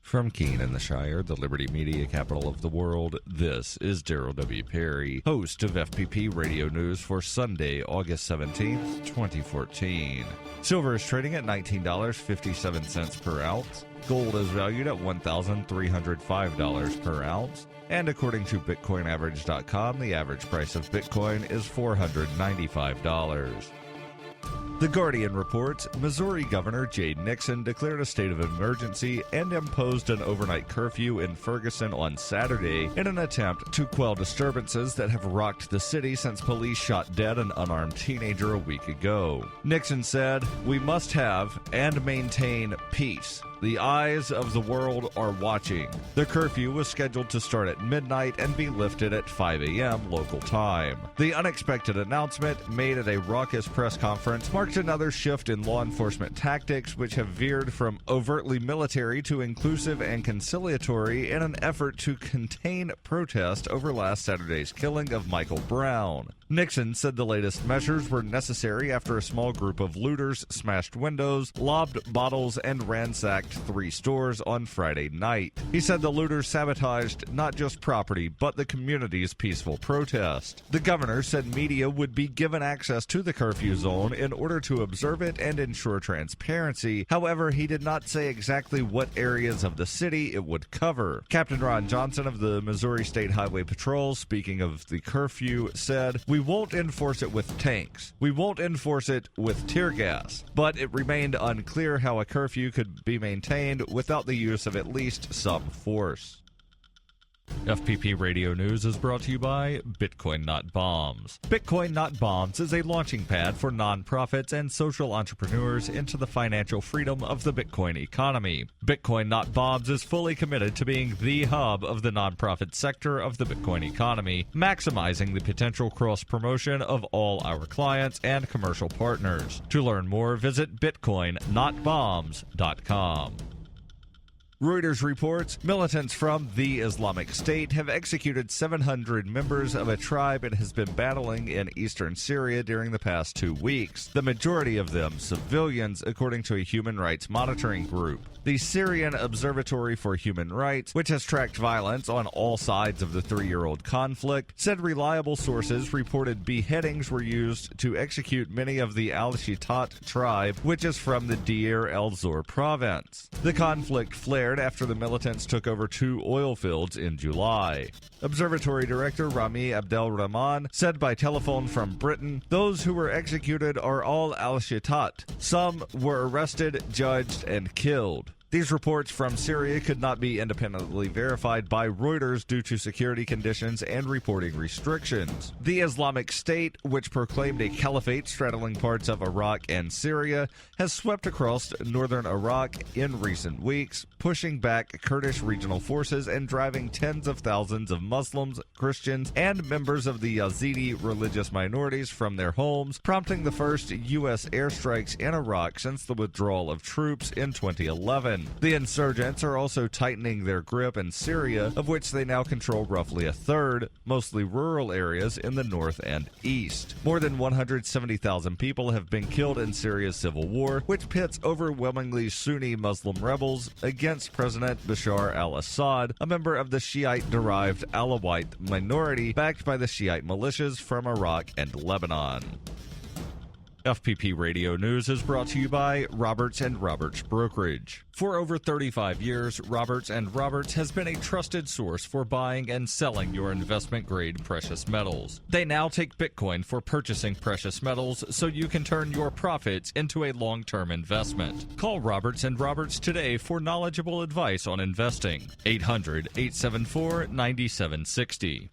From Keene in the Shire, the Liberty Media capital of the world, this is Darrell W. Perry, host of FPP Radio News for Sunday, August 17th, 2014. Silver is trading at $19.57 per ounce. Gold is valued at $1,305 per ounce. And according to BitcoinAverage.com, the average price of Bitcoin is $495. The Guardian reports Missouri Governor Jay Nixon declared a state of emergency and imposed an overnight curfew in Ferguson on Saturday in an attempt to quell disturbances that have rocked the city since police shot dead an unarmed teenager a week ago. Nixon said, "We must have and maintain peace. The eyes of the world are watching." The curfew was scheduled to start at midnight and be lifted at 5 a.m. local time. The unexpected announcement, made at a raucous press conference, marked another shift in law enforcement tactics, which have veered from overtly military to inclusive and conciliatory in an effort to contain protest over last Saturday's killing of Michael Brown. Nixon said the latest measures were necessary after a small group of looters smashed windows, lobbed bottles, and ransacked 3 stores on Friday night. He said the looters sabotaged not just property, but the community's peaceful protest. The governor said media would be given access to the curfew zone in order to observe it and ensure transparency. However, he did not say exactly what areas of the city it would cover. Captain Ron Johnson of the Missouri State Highway Patrol, speaking of the curfew, said, "We won't enforce it with tanks. We won't enforce it with tear gas." But it remained unclear how a curfew could be maintained without the use of at least some force. FPP Radio News is brought to you by Bitcoin Not Bombs. Bitcoin Not Bombs is a launching pad for nonprofits and social entrepreneurs into the financial freedom of the Bitcoin economy. Bitcoin Not Bombs is fully committed to being the hub of the nonprofit sector of the Bitcoin economy, maximizing the potential cross-promotion of all our clients and commercial partners. To learn more, visit bitcoinnotbombs.com. Reuters reports militants from the Islamic State have executed 700 members of a tribe it has been battling in eastern Syria during the past 2 weeks, the majority of them civilians, according to a human rights monitoring group. The Syrian Observatory for Human Rights, which has tracked violence on all sides of the 3-year-old conflict, said reliable sources reported beheadings were used to execute many of the Al-Shitat tribe, which is from the Deir el-Zor province. The conflict flared after the militants took over 2 oil fields in July. Observatory Director Rami Abdelrahman said by telephone from Britain, "Those who were executed are all Al-Shitat. Some were arrested, judged, and killed." These reports from Syria could not be independently verified by Reuters due to security conditions and reporting restrictions. The Islamic State, which proclaimed a caliphate straddling parts of Iraq and Syria, has swept across northern Iraq in recent weeks, pushing back Kurdish regional forces and driving tens of thousands of Muslims, Christians, and members of the Yazidi religious minorities from their homes, prompting the first U.S. airstrikes in Iraq since the withdrawal of troops in 2011. The insurgents are also tightening their grip in Syria, of which they now control roughly a third, mostly rural areas in the north and east. More than 170,000 people have been killed in Syria's civil war, which pits overwhelmingly Sunni Muslim rebels against President Bashar al-Assad, a member of the Shiite-derived Alawite minority backed by the Shiite militias from Iraq and Lebanon. FPP Radio News is brought to you by Roberts & Roberts Brokerage. For over 35 years, Roberts & Roberts has been a trusted source for buying and selling your investment-grade precious metals. They now take Bitcoin for purchasing precious metals so you can turn your profits into a long-term investment. Call Roberts & Roberts today for knowledgeable advice on investing. 800-874-9760.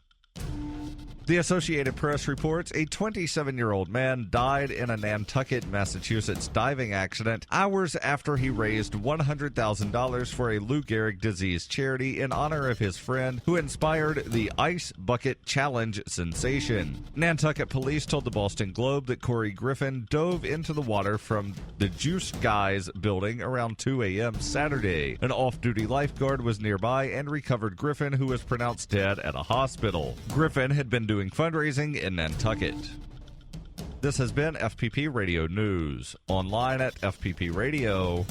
The Associated Press reports a 27-year-old man died in a Nantucket, Massachusetts diving accident hours after he raised $100,000 for a Lou Gehrig disease charity in honor of his friend who inspired the Ice Bucket Challenge sensation. Nantucket police told the Boston Globe that Corey Griffin dove into the water from the Juice Guys building around 2 a.m. Saturday. An off-duty lifeguard was nearby and recovered Griffin, who was pronounced dead at a hospital. Griffin had been doing fundraising in Nantucket. This has been FPP Radio News, online at fppradio.com.